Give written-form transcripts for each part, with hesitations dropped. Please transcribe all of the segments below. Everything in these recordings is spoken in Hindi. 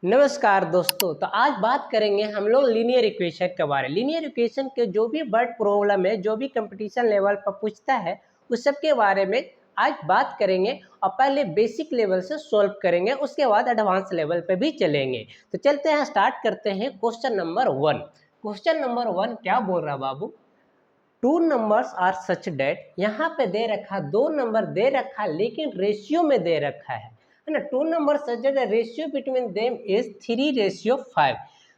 नमस्कार दोस्तों। तो आज बात करेंगे हम लोग लीनियर इक्वेशन के बारे में। लीनियर इक्वेशन के जो भी वर्ड प्रॉब्लम है, जो भी कंपटीशन लेवल पर पूछता है, उस सब के बारे में आज बात करेंगे। और पहले बेसिक लेवल से सॉल्व करेंगे, उसके बाद एडवांस लेवल पे भी चलेंगे। तो चलते हैं, स्टार्ट करते हैं। Question number 1। क्वेश्चन नंबर 1 क्या बोल रहा बाबू? Two numbers are such that, यहाँ पे दे रखा दो नंबर दे रखा, लेकिन रेशियो में दे रखा है ना। Two number such that ratio between them is 3:5।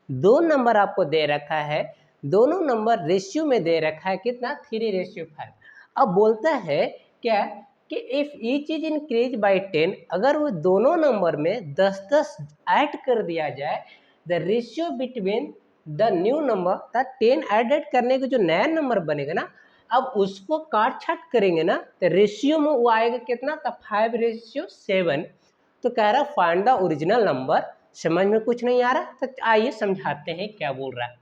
दो नंबर आपको दे रखा है, दोनों नंबर रेशियो में दे रखा है, कितना? 3:5। अब बोलता है क्या कि if each is increase by 10, अगर वो दोनों नंबर में 10-10 ऐड कर दिया जाए, the ratio between the new number, the 10 added करने के जो नया नंबर बनेगा ना, अब उसको काट छाट करेंगे ना, तो रेशियो में वो आएगा कितना? तब 5:7। तो कह रहा फाइंड द ओरिजिनल नंबर। समझ में कुछ नहीं आ रहा? तो आइए समझाते हैं क्या बोल रहा है।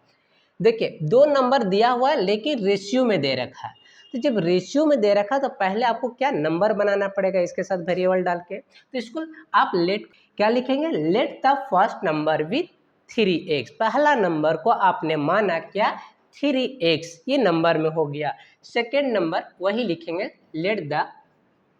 देखिए, दो नंबर दिया हुआ है लेकिन रेशियो में दे रखा है। तो जब रेशियो में दे रखा तो पहले आपको क्या नंबर बनाना पड़ेगा, इसके साथ वेरिएबल डाल के। तो इसको आप लेट क्या लिखेंगे? Let the first number with 3x। पहला नंबर को आपने माना क्या? 3x, ये नंबर में हो गया। सेकेंड नंबर वही लिखेंगे,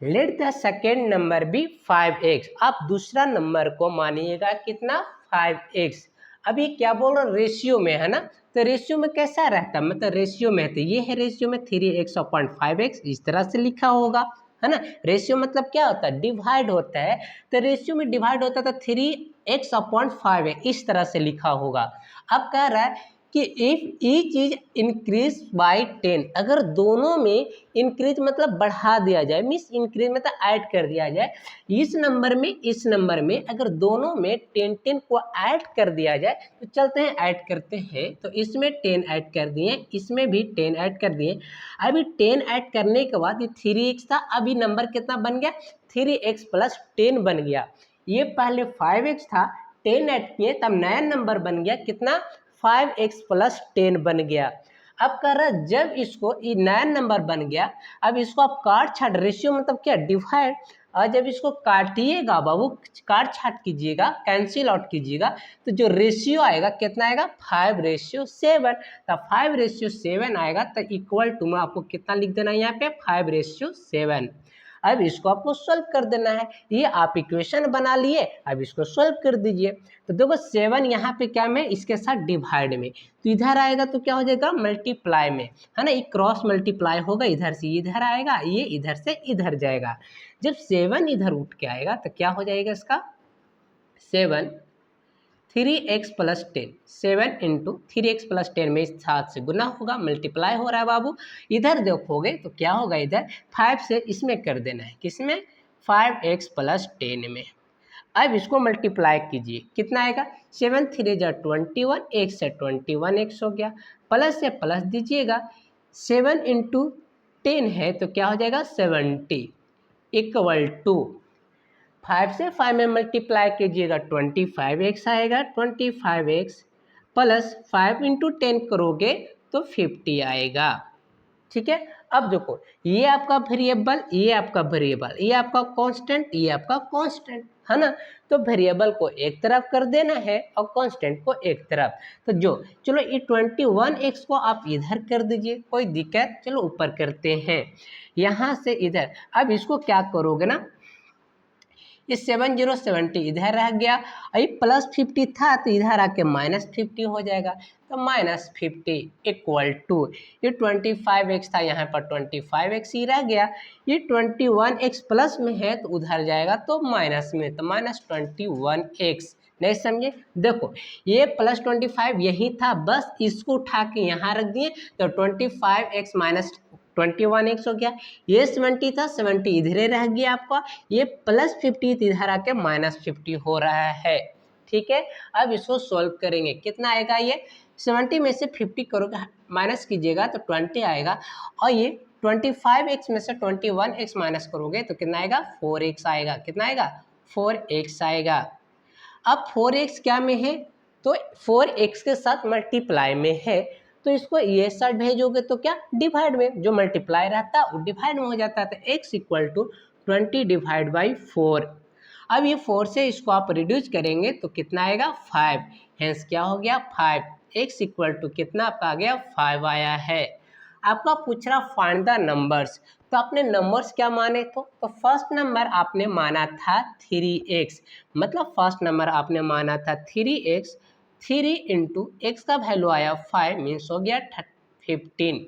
लेट द सेकेंड नंबर भी 5x। आप दूसरा नंबर को मानिएगा कितना? 5x। अभी क्या बोल रहा? रेशियो में है ना। तो रेशियो में कैसा रहता है? मतलब रेशियो में तो ये है, रेशियो में 3x/5x इस तरह से लिखा होगा, है ना। रेशियो मतलब क्या होता है? डिवाइड होता है। तो रेशियो में डिवाइड होता है तो 3x/5 इस तरह से लिखा होगा। अब कह रहा है कि if each is increase by 10, अगर दोनों में इंक्रीज मतलब बढ़ा दिया जाए, मीन्स इंक्रीज मतलब ऐड कर दिया जाए, इस नंबर में अगर दोनों में 10 को ऐड कर दिया जाए, तो चलते हैं ऐड करते हैं। तो इसमें 10 ऐड कर दिए, इसमें भी 10 ऐड कर दिए। अभी 10 ऐड करने के बाद ये 3x था, अभी नंबर कितना बन गया? 3x + 10 बन गया। ये पहले 5x था, 10 ऐड किए तब नया नंबर बन गया कितना? 5x + 10 बन गया। अब कह रहा है जब इसको ये नया नंबर बन गया, अब इसको आप काट छाट, रेशियो मतलब क्या? डिवाइड। और जब इसको काटिएगा बाबू, काट छाट कीजिएगा, कैंसिल आउट कीजिएगा, तो जो रेशियो आएगा कितना आएगा? 5:7। तब 5:7 आएगा, तो इक्वल टू में आपको कितना लिख देना है यहाँ पे? 5:7। अब इसको आपको सॉल्व कर देना है। ये आप इक्वेशन बना लिए, अब इसको सॉल्व कर दीजिए। तो देखो 7 यहाँ पे क्या में? इसके साथ डिवाइड में, तो इधर आएगा तो क्या हो जाएगा? मल्टीप्लाई में, है ना। ये क्रॉस मल्टीप्लाई होगा, इधर से इधर आएगा, ये इधर से इधर जाएगा। जब 7 इधर उठ के आएगा तो क्या हो जाएगा इसका? 7 3x + 10, 7 × 3x + 10 में इस 7 से गुना होगा, मल्टीप्लाई हो रहा है बाबू। इधर देखोगे तो क्या होगा? इधर 5 से इसमें कर देना है, किसमें? 5x + 10 में। अब इसको मल्टीप्लाई कीजिए, कितना आएगा? 7 3 जा 21, 1 से 21x हो गया। प्लस से प्लस दीजिएगा, 7 × 10 है तो क्या हो जाएगा? 70 इक्वल टू 5 से 5 में मल्टीप्लाई कीजिएगा, 25x आएगा। 25x प्लस 5 × 10 करोगे तो 50 आएगा। ठीक है। अब देखो, ये आपका वेरिएबल, ये आपका वेरिएबल, ये आपका कांस्टेंट, ये आपका कांस्टेंट, है ना। तो वेरिएबल को एक तरफ कर देना है और कांस्टेंट को एक तरफ। तो चलो ये 21x को आप इधर कर दीजिए, कोई दिक्कत? चलो ऊपर करते हैं, यहाँ से इधर। अब इसको क्या करोगे ना, ये 7070 इधर रह गया, अभी +50 था तो इधर आके -50 हो जाएगा। तो -50 इक्वल टू ये 25x था, यहाँ पर 25x ही रह गया। ये 21x प्लस में है तो उधर जाएगा तो माइनस में, तो -21x। नहीं समझे? देखो ये +25 यही था, बस इसको उठा के यहाँ रख दिए तो 25x - 21x हो गया। ये 70 था, 70 इधरे रह गया आपका। ये +50 इधर आके -50 हो रहा है। ठीक है। अब इसको सॉल्व करेंगे, कितना आएगा? ये 70 में से 50 करोगे, माइनस कीजिएगा तो 20 आएगा। और ये 25x में से 21x माइनस करोगे तो कितना आएगा? 4x आएगा। कितना आएगा? 4x आएगा। अब 4x क्या में है? तो 4x के साथ मल्टीप्लाई में है, तो इसको ये साइड भेजोगे तो क्या? डिवाइड में। जो मल्टीप्लाई रहता है वो डिवाइड में हो जाता है। तो x = 20 / 4। अब ये 4 से इसको आप रिड्यूस करेंगे तो कितना आएगा 5, हेंस क्या हो गया 5, x इक्वल टू कितना आपका आ गया 5 आया है। आपका पूछ रहा फाइंड द नंबर्स, तो आपने नंबर्स क्या माने तो फर्स्ट नंबर आपने माना था 3x, मतलब फर्स्ट नंबर आपने माना था 3x, 3 इंटू एक्स का वैल्यू आया 5 मीन्स हो गया 15।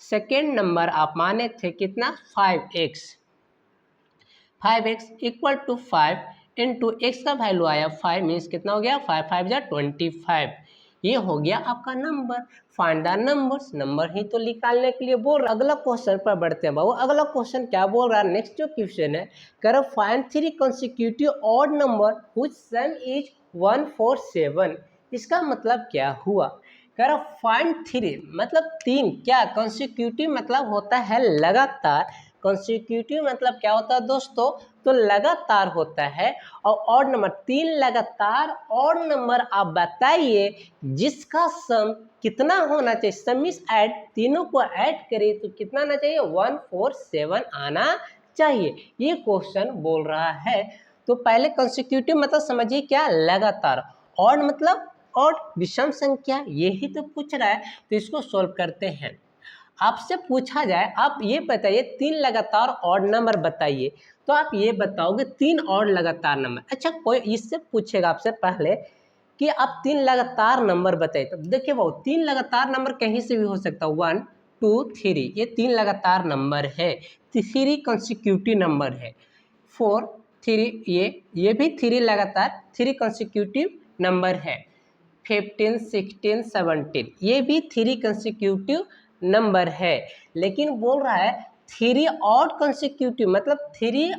सेकेंड नंबर आप माने थे कितना 5x, 5x equal to 5 into x का वैल्यू आया 5 मीन्स कितना हो गया 5 5 जा 25। ये हो गया आपका number. Find the numbers, number ही तो निकालने के लिए बोल रहा। अगला क्वेश्चन पर बढ़ते हैं बाबू। अगला क्वेश्चन क्या बोल रहा है, नेक्स्ट जो क्वेश्चन है, करो find 3 consecutive odd number which some is 147। इसका मतलब क्या हुआ, करो फाइंड 3 मतलब 3 क्या कंसेक्यूटिव मतलब होता है लगातार, कंसेक्यूटिव मतलब क्या होता है दोस्तों, तो लगातार होता है। और ऑड नंबर 3 लगातार ऑड नंबर आप बताइए जिसका सम कितना होना चाहिए, सम इज ऐड, तीनों को ऐड करें तो कितना आना चाहिए 147 आना चाहिए, ये क्वेश्चन बोल रहा है। तो पहले कंसेक्यूटिव मतलब समझिए क्या लगातार, ऑड मतलब ऑड विषम संख्या, यही तो पूछ रहा है। तो इसको सोल्व करते हैं। आपसे पूछा जाए आप ये बताइए 3 लगातार ऑड नंबर बताइए, तो आप ये बताओगे 3 ऑड लगातार नंबर। अच्छा कोई इससे पूछेगा आपसे पहले कि आप 3 लगातार नंबर बताइए, तो देखिए वो 3 लगातार नंबर कहीं से भी हो सकता है, 1 2 3, ये 3 लगातार नंबर है, 3 कंसेक्यूटिव नंबर है, 4 3, ये भी 3 लगातार 3 कंसेक्यूटिव नंबर है, 15 16 17 ये भी 3 कंसेक्यूटिव नंबर है। लेकिन बोल रहा है 3 ऑड कंसेक्यूटिव मतलब 3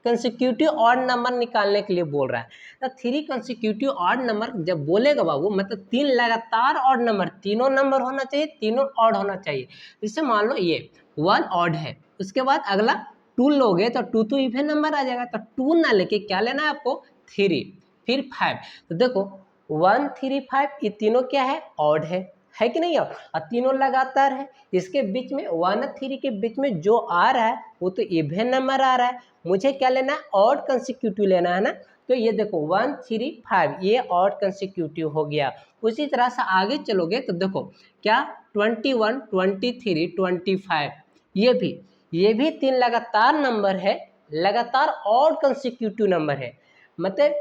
कंसेक्यूटिव ऑड नंबर निकालने के लिए बोल रहा है। तो 3 कंसेक्यूटिव ऑड नंबर जब बोलेगा बाबू मतलब 3 लगातार ऑड नंबर, तीनों नंबर होना चाहिए, तीनों ऑड होना चाहिए। जैसे मान लो ये 1 ऑड है, उसके बाद अगला 2 लोगे तो 2 तो इवन नंबर आ जाएगा, तो 2 ना लेके क्या लेना है आपको 3, फिर 5। तो देखो 1 3 5 ये तीनों क्या है ऑड है कि नहीं, और तीनों लगातार है। इसके बीच में 1 और 3 के बीच में जो आ रहा है वो तो इवन नंबर आ रहा है, मुझे क्या लेना है ऑड कंसेक्यूटिव लेना है ना। तो ये देखो 1 3 5 ये ऑड कंसेक्यूटिव हो गया। उसी तरह से आगे चलोगे तो देखो क्या 21 23 25 ये भी 3 लगातार नंबर है, लगातार ऑड कंसेक्यूटिव नंबर है। मतलब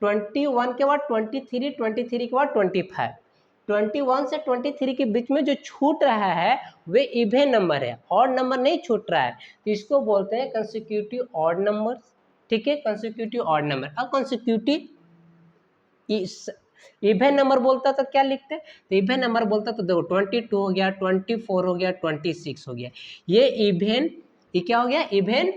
21 के बाद 23 के बाद 25, 21 से 23 के बीच में जो छूट रहा है वे इवन नंबर है, ऑड नंबर नहीं छूट रहा है, तो इसको बोलते हैं कंसेक्यूटिव ऑड नंबर। ठीक है, कंसेक्यूटिव ऑड नंबर। अब कंसेक्यूटिव इवन नंबर बोलता तो क्या लिखते, तो इवन नंबर बोलता तो देखो 22 हो गया, 24 हो गया, 26 हो गया, ये इवन, ये क्या हो गया इवन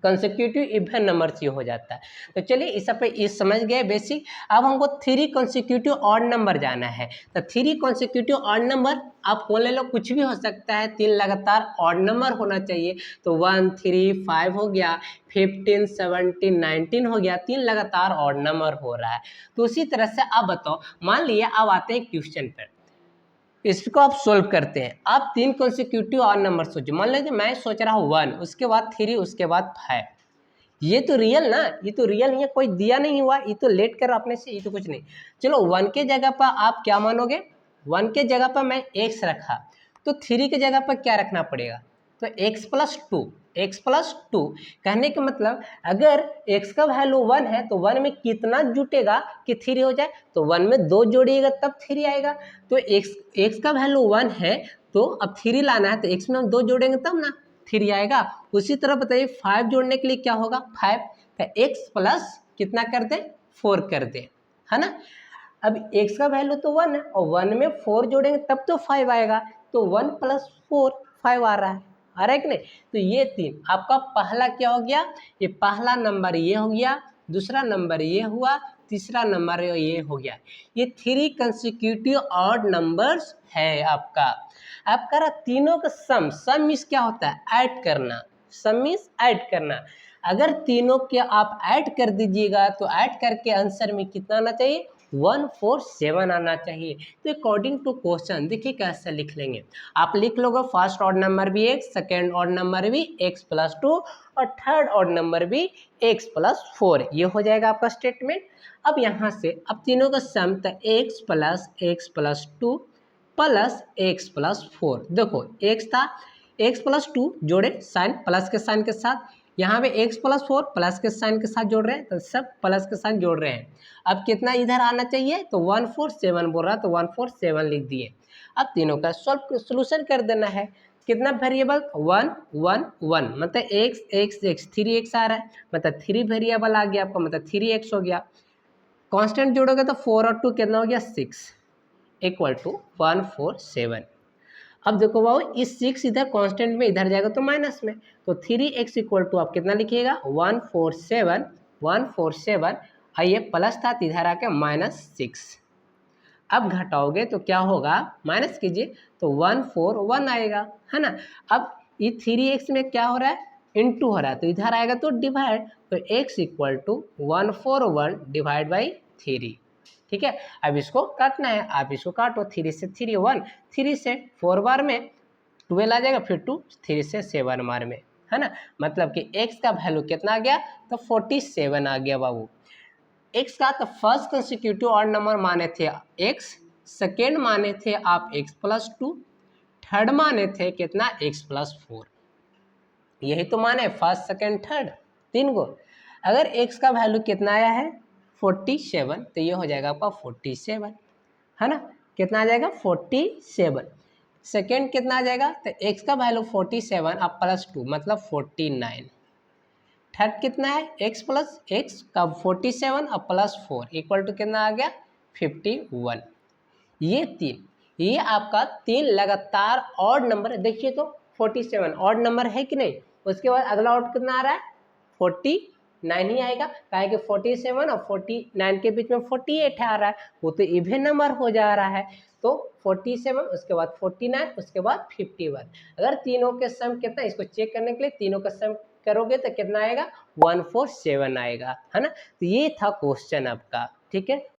कंसेक्यूटिव इवन नंबर से हो जाता है। तो चलिए इस सब पे इस समझ गए बेसिक। अब हमको 3 कंसेक्यूटिव ऑड नंबर जाना है। तो 3 कंसेक्यूटिव ऑड नंबर आप कौन ले लो, कुछ भी हो सकता है, 3 लगातार ऑड नंबर होना चाहिए। तो 1 3 5 हो गया, 15 17 19 हो गया, 3 लगातार ऑड नंबर हो रहा है। तो उसी तरह से आप बताओ, मान लिया अब आते हैं क्वेश्चन पर, इसको आप सोल्व करते हैं। आप 3 कंसेक्यूटिव ऑड नंबर सोचो, मान लीजिए मैं सोच रहा हूँ 1, उसके बाद 3, उसके बाद 5, ये तो रियल ना, ये तो रियल नहीं है, कोई दिया नहीं हुआ, ये तो लेट कर अपने से, ये तो कुछ नहीं। चलो 1 के जगह पर आप क्या मानोगे, 1 के जगह पर मैं x रखा, तो 3 के जगह पर क्या रखना पड़ेगा, तो x प्लस टू। कहने का मतलब अगर x का वैल्यू 1 है तो 1 में कितना जुटेगा कि 3 हो जाए, तो 1 में 2 जोड़िएगा तब 3 आएगा। तो x का वैल्यू 1 है तो अब 3 लाना है, तो x में हम 2 जोड़ेंगे तब ना 3 आएगा। उसी तरह बताइए 5 जोड़ने के लिए क्या होगा 5, तो x प्लस कितना कर दे 4 कर दे, है ना। अब x का वैल्यू तो 1 है और 1 में 4 जोड़ेंगे तब तो 5 आएगा, तो 1 प्लस 4 5 आ रहा है कि नहीं। तो ये 3 आपका पहला क्या हो गया, ये पहला नंबर ये हो गया, दूसरा नंबर ये हुआ, तीसरा नंबर ये हो गया। ये 3 कंसेक्यूटिव ऑड नंबर्स है आपका। आपका तीनों का सम मीन्स क्या होता है ऐड करना, सम मीन्स ऐड करना। अगर तीनों के आप ऐड कर दीजिएगा तो ऐड करके आंसर में कितना आना चाहिए 147 आना चाहिए। तो अकॉर्डिंग टू क्वेश्चन देखिए कैसे लिख लेंगे, आप लिख लोगे फर्स्ट ऑड नंबर भी x, सेकेंड ऑड नंबर भी x+2 और थर्ड ऑड नंबर भी x+4, ये हो जाएगा आपका स्टेटमेंट। अब यहाँ से अब तीनों का सम तो x+2 प्लस x+4, देखो x था, x+2 जोड़े साइन प्लस के साइन के साथ, यहाँ पे x+4 प्लस के साइन के साथ जोड़ रहे हैं, तो सब प्लस के साइन जोड़ रहे हैं। अब कितना इधर आना चाहिए, तो 147 बोल रहा है, तो 147 लिख दिए। अब तीनों का सोल्यूशन कर देना है। कितना वेरिएबल, 1 1 1, मतलब x 3x आ रहा है, मतलब 3 वेरिएबल आ गया आपका, मतलब 3x हो गया। कांस्टेंट जोड़ोगे तो 4 और 2 कितना हो गया, 6 इक्वल टू 147। अब देखो बाबू, इस 6 इधर कांस्टेंट में इधर जाएगा तो माइनस में, तो 3x इक्वल टू आप कितना लिखिएगा, 147 और ये प्लस था तो इधर आके -6। अब घटाओगे तो क्या होगा, माइनस कीजिए तो 141 आएगा, है ना। अब ये 3x में क्या हो रहा है, इनटू हो रहा है, तो इधर आएगा तो डिवाइड, तो x equal to 141 divide by 3। ठीक है, अब इसको काटना है, आप इसको काटो, 3 से 3 1, 3 से 4 बार में 12 आ जाएगा, फिर 2 3 से 7 बार में, है ना। मतलब कि x का वैल्यू कितना आ गया, तो 47 आ गया बाबू। x का तो फर्स्ट कंसिक्यूटिव ऑड नंबर माने थे x, सेकेंड माने थे आप x+2, थर्ड माने थे कितना, x+4, यही तो माने फर्स्ट सेकेंड थर्ड, तीन को। अगर x का वैल्यू कितना आया है 47, तो ये हो जाएगा आपका 47, है ना। कितना आ जाएगा 47। सेकेंड कितना आ जाएगा, तो x का वैल्यू 47 अब +2 मतलब 49। थर्ड कितना है, x का 47 और +4 इक्वल टू कितना आ गया, 51। ये तीन, ये आपका तीन लगातार ऑड नंबर, देखिए तो 47 ऑड नंबर है कि नहीं। उसके बाद अगला ऑड कितना आ रहा है, 49 ही आएगा, काहे कि 47 और 49 के बीच में 48 आ रहा है, वो तो इवन नंबर हो जा रहा है। तो 47 उसके बाद 49 उसके बाद 51। अगर तीनों के सम कितना, इसको चेक करने के लिए तीनों का सम करोगे तो कितना आएगा, 147 आएगा, है ना। तो ये था क्वेश्चन आपका, ठीक है।